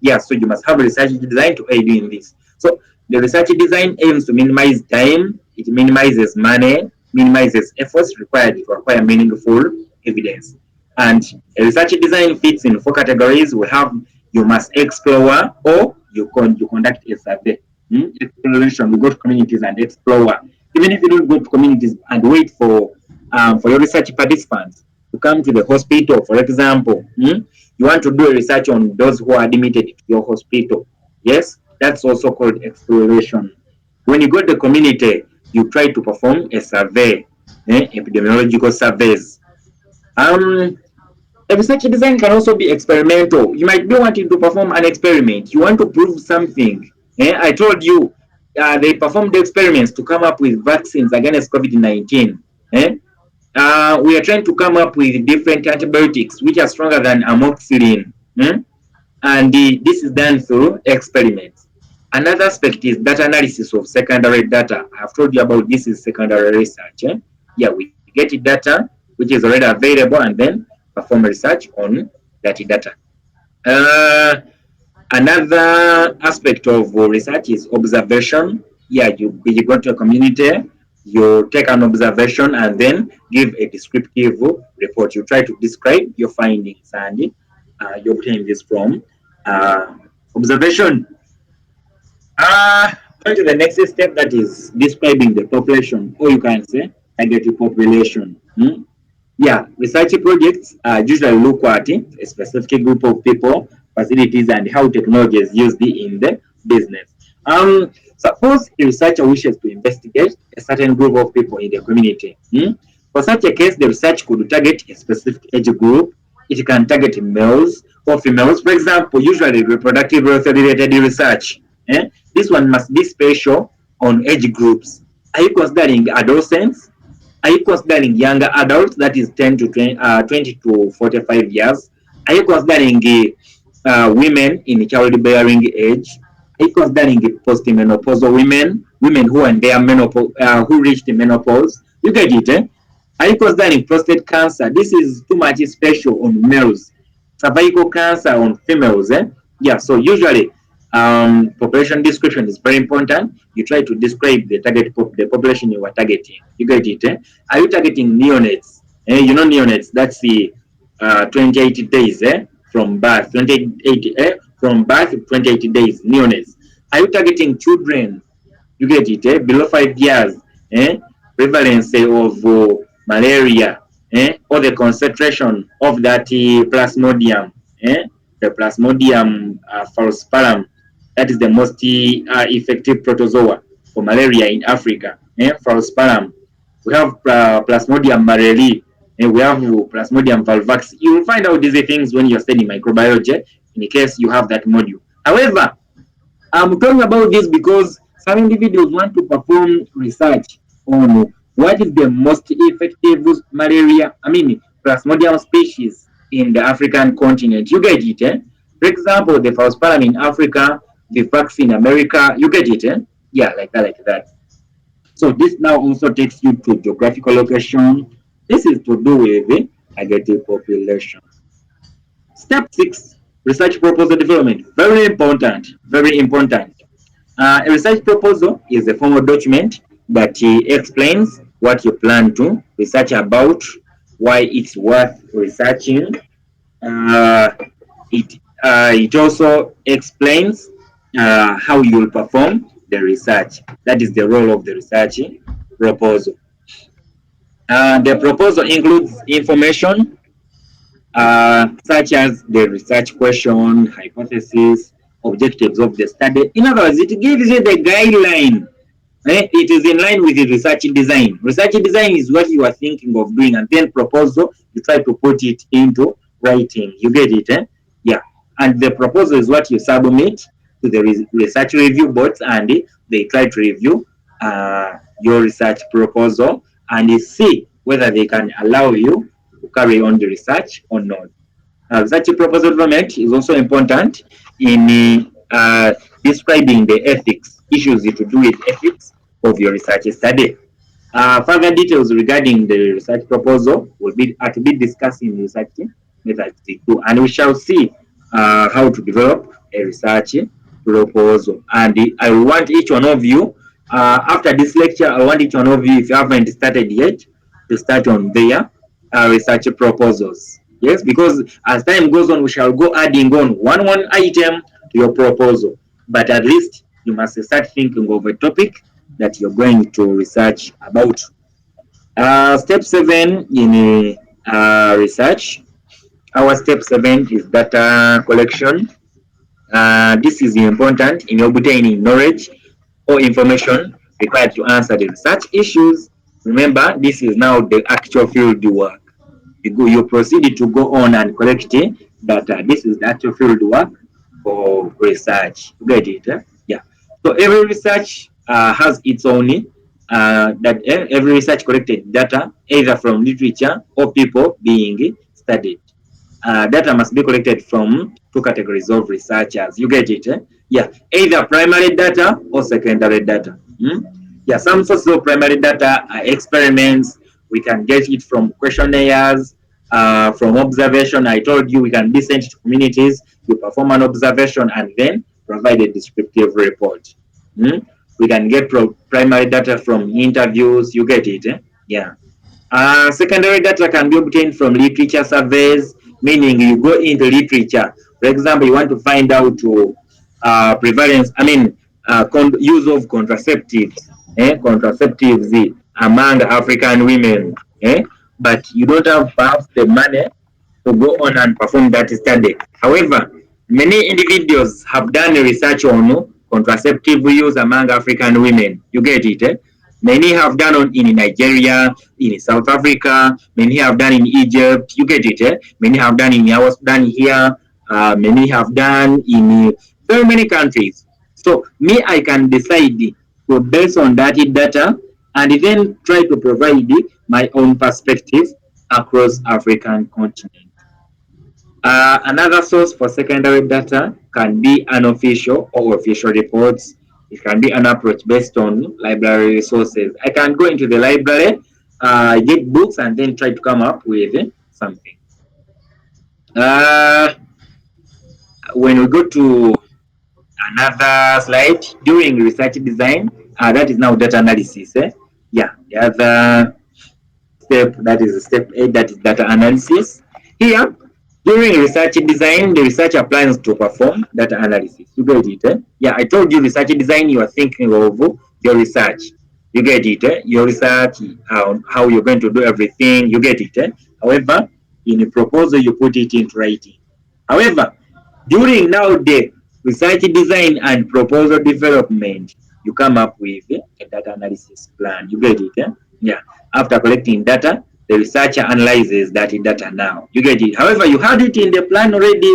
Yeah, so you must have a research design to aid you in this. So the research design aims to minimize time, it minimizes money, minimizes efforts required to acquire meaningful evidence. And a research design fits in 4 categories. We have you must explore, or you conduct a survey. Exploration, you go to communities and explore. Even if you don't go to communities and wait for your research participants to come to the hospital, for example, you want to do a research on those who are admitted to your hospital. Yes, that's also called exploration. When you go to the community, you try to perform a survey. epidemiological surveys. A research design can also be experimental. You might be wanting to perform an experiment. You want to prove something. I told you they performed experiments to come up with vaccines against COVID-19. We are trying to come up with different antibiotics which are stronger than amoxicillin. And this is done through experiments. Another aspect is data analysis of secondary data. I've told you about this is secondary research. Yeah, we get data which is already available and then perform research on that data. Another aspect of research is observation. Yeah, you go to a community, you take an observation and then give a descriptive report. You try to describe your findings and you obtain this from observation. Going to the next step, that is describing the population, or you can say target population. Yeah, research projects usually look at a specific group of people, facilities, and how technology is used in the business. Suppose a researcher wishes to investigate a certain group of people in the community. For such a case, the research could target a specific age group. It can target males or females. For example, usually reproductive health related research. This one must be special on age groups. Are you considering adolescents? Are you considering younger adults, that is 10 to 20 to 45 years? Are you considering women in childbearing age? Are you considering postmenopausal women who are in their menopause, who reached menopause? You get it, Are you considering prostate cancer? This is too much special on males. Cervical cancer on females, Yeah, so usually population description is very important. You try to describe the the population you are targeting. You get it? Are you targeting neonates? You know neonates, that's the 28 days from birth. 28 from birth to 28 days, neonates. Are you targeting children? You get it? Below 5 years. Prevalence of malaria, or the concentration of that plasmodium, the plasmodium falciparum. That is the most effective protozoa for malaria in Africa. Falciparum. We have Plasmodium mareli, and we have Plasmodium falvax. You will find out these things when you're studying microbiology, in case you have that module. However, I'm talking about this because some individuals want to perform research on what is the most effective Plasmodium species in the African continent. You get it, For example, the falciparum in Africa, the vaccine in America, you get it, Yeah, like that. So this now also takes you to geographical location. This is to do with the targeted population. Step 6, research proposal development. Very important, very important. A research proposal is a formal document that explains what you plan to research about, why it's worth researching. It also explains how you will perform the research. That is the role of the research proposal. The proposal includes information such as the research question, hypothesis, objectives of the study. In other words, it gives you the guideline. It is in line with the research design. Research design is what you are thinking of doing, and then proposal, you try to put it into writing. You get it, Yeah. And the proposal is what you submit to the research review boards, and they try to review your research proposal and see whether they can allow you to carry on the research or not. Research proposal development is also important in describing the ethics, issues to do with ethics of your research study. Further details regarding the research proposal will be discussed in the research method 2, and we shall see how to develop a research proposal. And I want each one of you, after this lecture, I want each one of you, if you haven't started yet, to start on their research proposals. Yes, because as time goes on, we shall go adding on one item to your proposal. But at least you must start thinking of a topic that you're going to research about. Step 7 in research. Our step 7 is data collection. This is important in obtaining knowledge or information required to answer the research issues. Remember, this is now the actual field work. You proceed to go on and collect data. This is the actual field work for research. You get it? Yeah. So every research has its own every research collected data either from literature or people being studied. Data must be collected from two categories of researchers. You get it? Yeah, either primary data or secondary data. Yeah, some sources of primary data are experiments. We can get it from questionnaires, from observation. I told you we can be sent to communities, you perform an observation and then provide a descriptive report. We can get primary data from interviews. You get it? Yeah. Secondary data can be obtained from literature surveys, meaning you go into literature. For example, you want to find out prevalence, use of contraceptives among African women, but you don't have perhaps the money to go on and perform that study. However, many individuals have done research on contraceptive use among African women. You get it? Many have done in Nigeria, in South Africa, many have done in Egypt. You get it? Many have done in here, many have done in very many countries. So me, I can decide to based on that data and then try to provide my own perspective across African continent. Another source for secondary data can be unofficial or official reports. It can be an approach based on library resources. I can go into the library, get books, and then try to come up with something. When we go to another slide, during research design, that is now data analysis. Yeah, the other step, that is step 8, that is data analysis. Here, during research design, the researcher plans to perform data analysis. You get it? Yeah, I told you research design, you are thinking of your research. You get it? Your research, how you're going to do everything. You get it? However, in a proposal, you put it into writing. However, during now the research design and proposal development, you come up with a data analysis plan. You get it? Yeah. After collecting data, the researcher analyzes that data now. You get it? However, you had it in the plan already.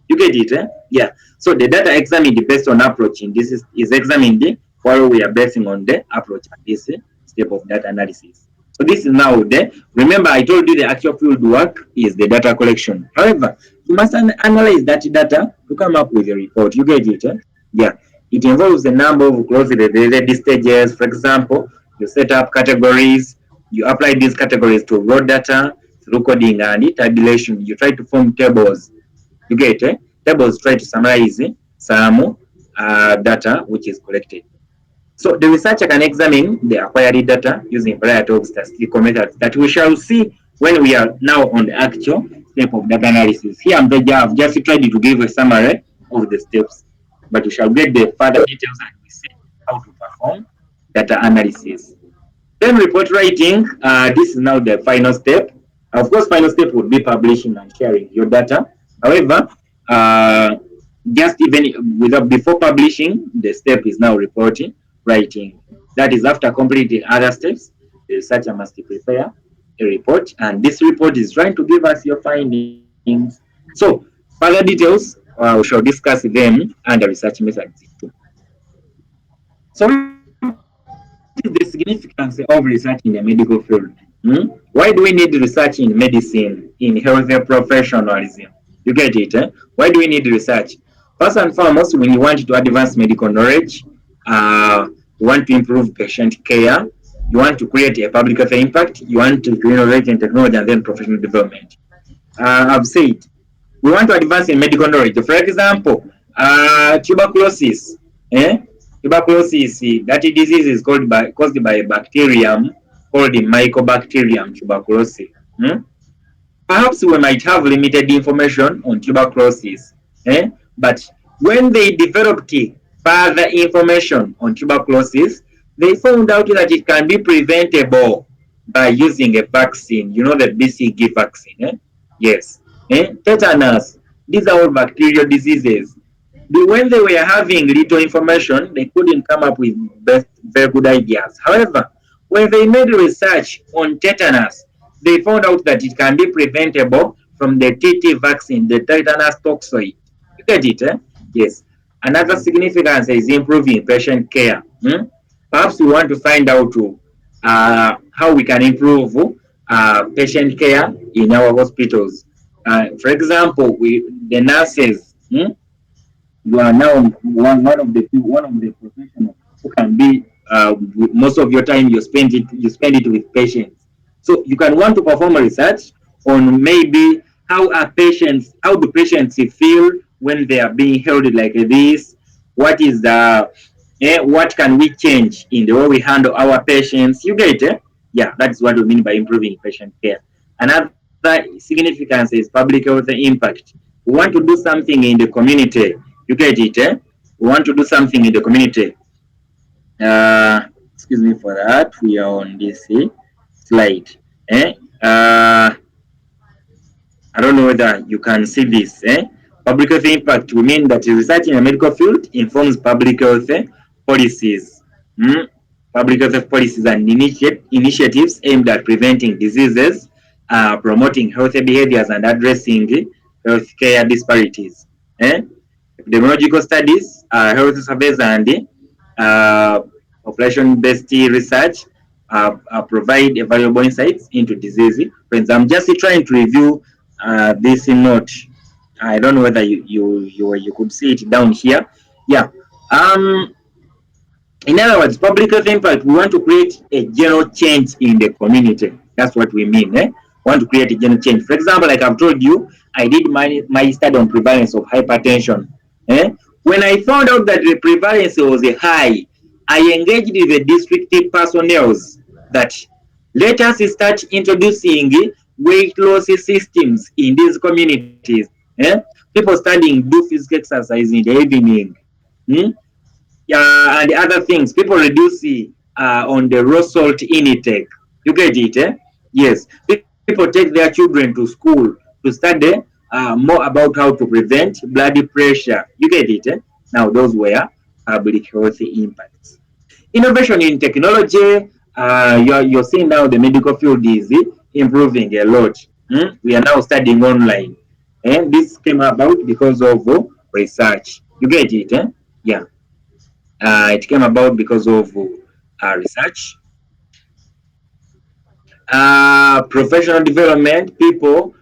You get it? Yeah. So the data examined based on approaching. This is examined while we are basing on the approach at this step of data analysis. So this is now remember I told you the actual field work is the data collection. However, you must analyze that data to come up with a report. You get it? Yeah. It involves a number of closely related stages. For example, you set up categories, you apply these categories to raw data through coding and tabulation. You try to form tables. You get it? Tables try to summarize some data which is collected. So the researcher can examine the acquired data using a variety of statistical methods that we shall see when we are now on the actual step of data analysis. Here I've just tried to give a summary of the steps, but we shall get the further details and we see how to perform data analysis. Then report writing, this is now the final step. Of course, final step would be publishing and sharing your data. However, just even before publishing, the step is now reporting writing. That is after completing other steps, the researcher must prepare a report, and this report is trying to give us your findings. So further details, we shall discuss them under research methods. So what is the significance of research in the medical field? Why do we need research in medicine, in healthcare professionalism? You get it? Why do we need research? First and foremost, when you want to advance medical knowledge, you want to improve patient care, you want to create a public health impact, you want to innovate in technology and then professional development. I've said, we want to advance in medical knowledge. For example, tuberculosis. Tuberculosis, that disease is caused by a bacterium called the Mycobacterium tuberculosis. Perhaps we might have limited information on tuberculosis, but when they developed further information on tuberculosis, they found out that it can be preventable by using a vaccine. You know, the BCG vaccine. Yes. Tetanus. These are all bacterial diseases. When they were having little information, they couldn't come up with very good ideas. However, When they made research on tetanus, they found out that it can be preventable from the TT vaccine, the tetanus toxoid. You get it, eh? Yes. Another significance is improving patient care. Perhaps we want to find out how we can improve patient care in our hospitals. For example, the nurses. You are now one of the professionals who can be most of your time you spend it with patients. So you can want to perform a research on maybe how do patients feel when they are being held like this. What is the what can we change in the way we handle our patients? You get it? Yeah, that's what we mean by improving patient care. Another significance is public health impact. We want to do something in the community. You get it, eh? We want to do something in the community. Excuse me for that. We are on this slide. Eh? I don't know whether you can see this. Public health impact, we mean that research in the medical field informs public health policies. Public health policies and initiatives aimed at preventing diseases, promoting healthy behaviors, and addressing healthcare disparities. Epidemiological studies, health surveys, and population-based research provide valuable insights into disease trends. I'm just trying to review this note. I don't know whether you could see it down here. Yeah. In other words, public health impact, we want to create a general change in the community. That's what we mean. We want to create a general change. For example, like I've told you, I did my study on prevalence of hypertension. When I found out that the prevalence was high, I engaged with the district personnel that let us start introducing weight loss systems in these communities. People studying do physical exercise in the evening. And other things. People reduce on the raw salt intake. You get it, eh? Yes. People take their children to school to study more about how to prevent blood pressure. You get it, eh? Now, those were public health impacts. Innovation in technology. You're seeing now the medical field is improving a lot. We are now studying online. And this came about because of research. You get it, eh? Yeah. It came about because of research. Professional development, people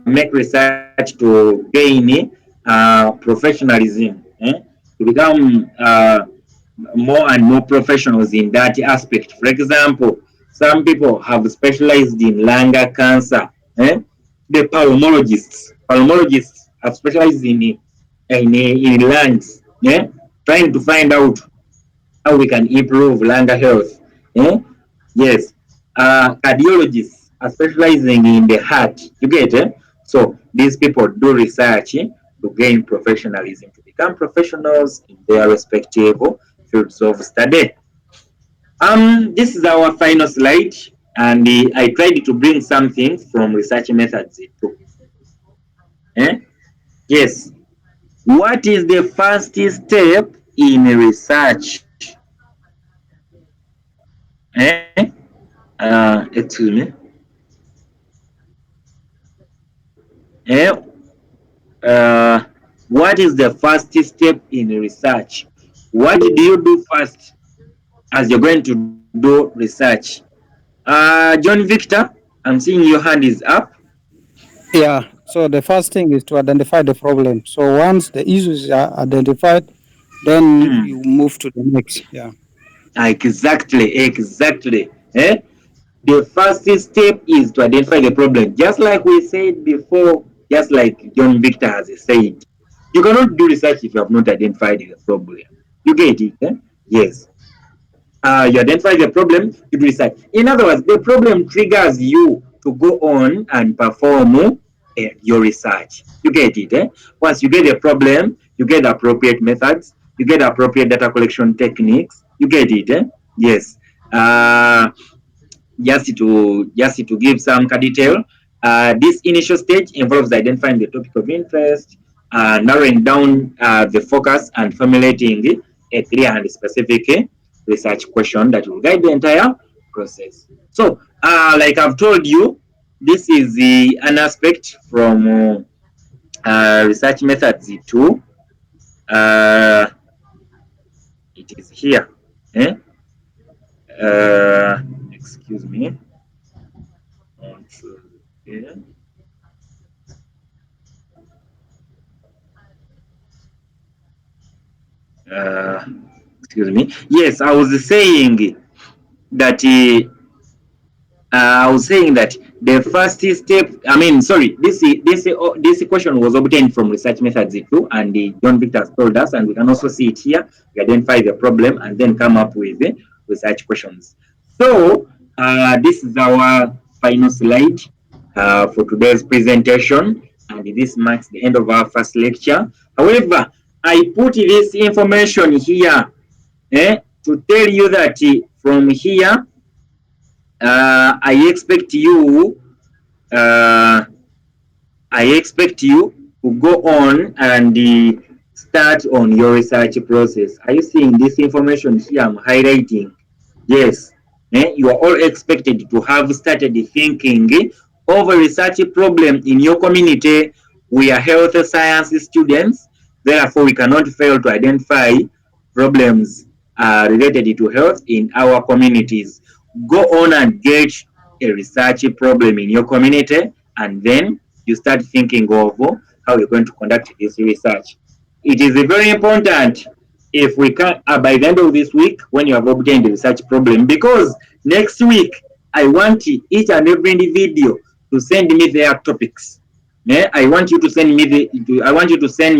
make research to gain professionalism, to become more and more professionals in that aspect. For example, some people have specialized in lung cancer. The pulmonologists have specialized in lungs, trying to find out how we can improve lung health. Yes, cardiologists are specializing in the heart. You get it? So these people do research to gain professionalism, to become professionals in their respective fields of study. This is our final slide, and I tried to bring something from research methods too. Yes. What is the first step in research? Excuse me. What is the first step in research? What do you do first as you're going to do research? John Victor, I'm seeing your hand is up. Yeah, so the first thing is to identify the problem. So once the issues are identified, then you move to the next. Yeah. Exactly. The first step is to identify the problem. Just like we said before, just like John Victor has said, you cannot do research if you have not identified the problem. You get it? Yes. You identify the problem, you do research. In other words, the problem triggers you to go on and perform your research. You get it? Once you get the problem, you get the appropriate methods, you get the appropriate data collection techniques. You get it? Yes. Just to give some detail, this initial stage involves identifying the topic of interest, narrowing down the focus, and formulating a clear and specific research question that will guide the entire process. So, like I've told you, this is an aspect from research methods 2. It is here. Eh? Excuse me. Yeah. Excuse me. Yes, I was saying that the first step. I mean, sorry. This question was obtained from research methods 2, and John Victor has told us, and we can also see it here. We identify the problem and then come up with research questions. So this is our final slide for today's presentation, and this marks the end of our first lecture. However, I put this information here to tell you that from here, I expect you to go on and start on your research process. Are you seeing this information here I'm highlighting? Yes. You are all expected to have started thinking of a research problem in your community. We are health science students, therefore we cannot fail to identify problems related to health in our communities. Go on and get a research problem in your community, and then you start thinking of how you're going to conduct this research. It is very important if we can, by the end of this week, when you have obtained the research problem, because next week I want each and every individual to send me their topics. I want you to send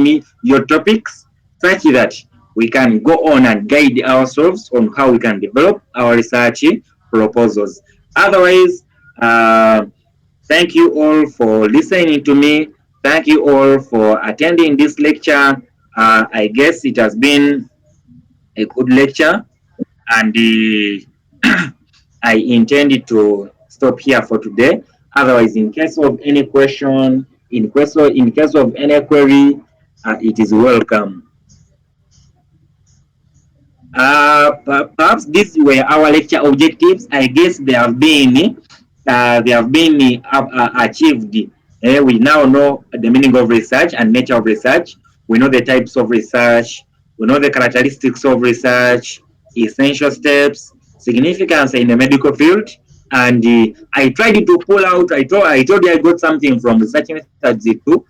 me your topics, such that we can go on and guide ourselves on how we can develop our research proposals. Otherwise, thank you all for listening to me. Thank you all for attending this lecture. I guess it has been a good lecture, and I intended to stop here for today. Otherwise, in case of any question, in case of any query, it is welcome. Perhaps these were our lecture objectives. I guess they have been achieved. We now know the meaning of research and nature of research. We know the types of research. We know the characteristics of research, essential steps, significance in the medical field. And I tried to pull out. I told you I got something from research methods 2.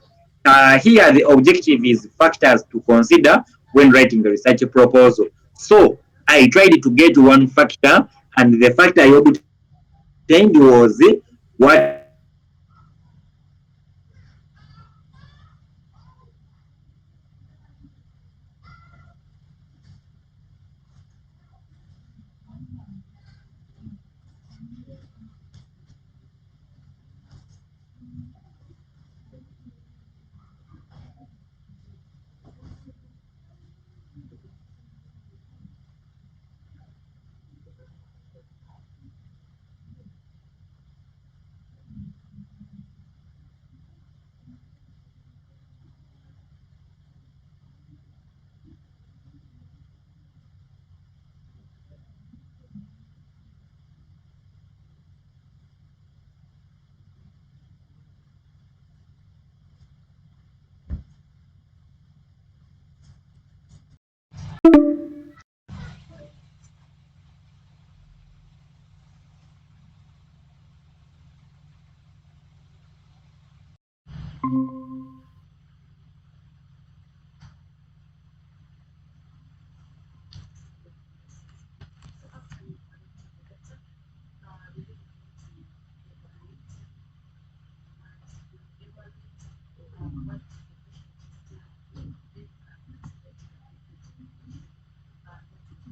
Here the objective is factors to consider when writing the research proposal. So I tried to get one factor, and the factor I obtained was what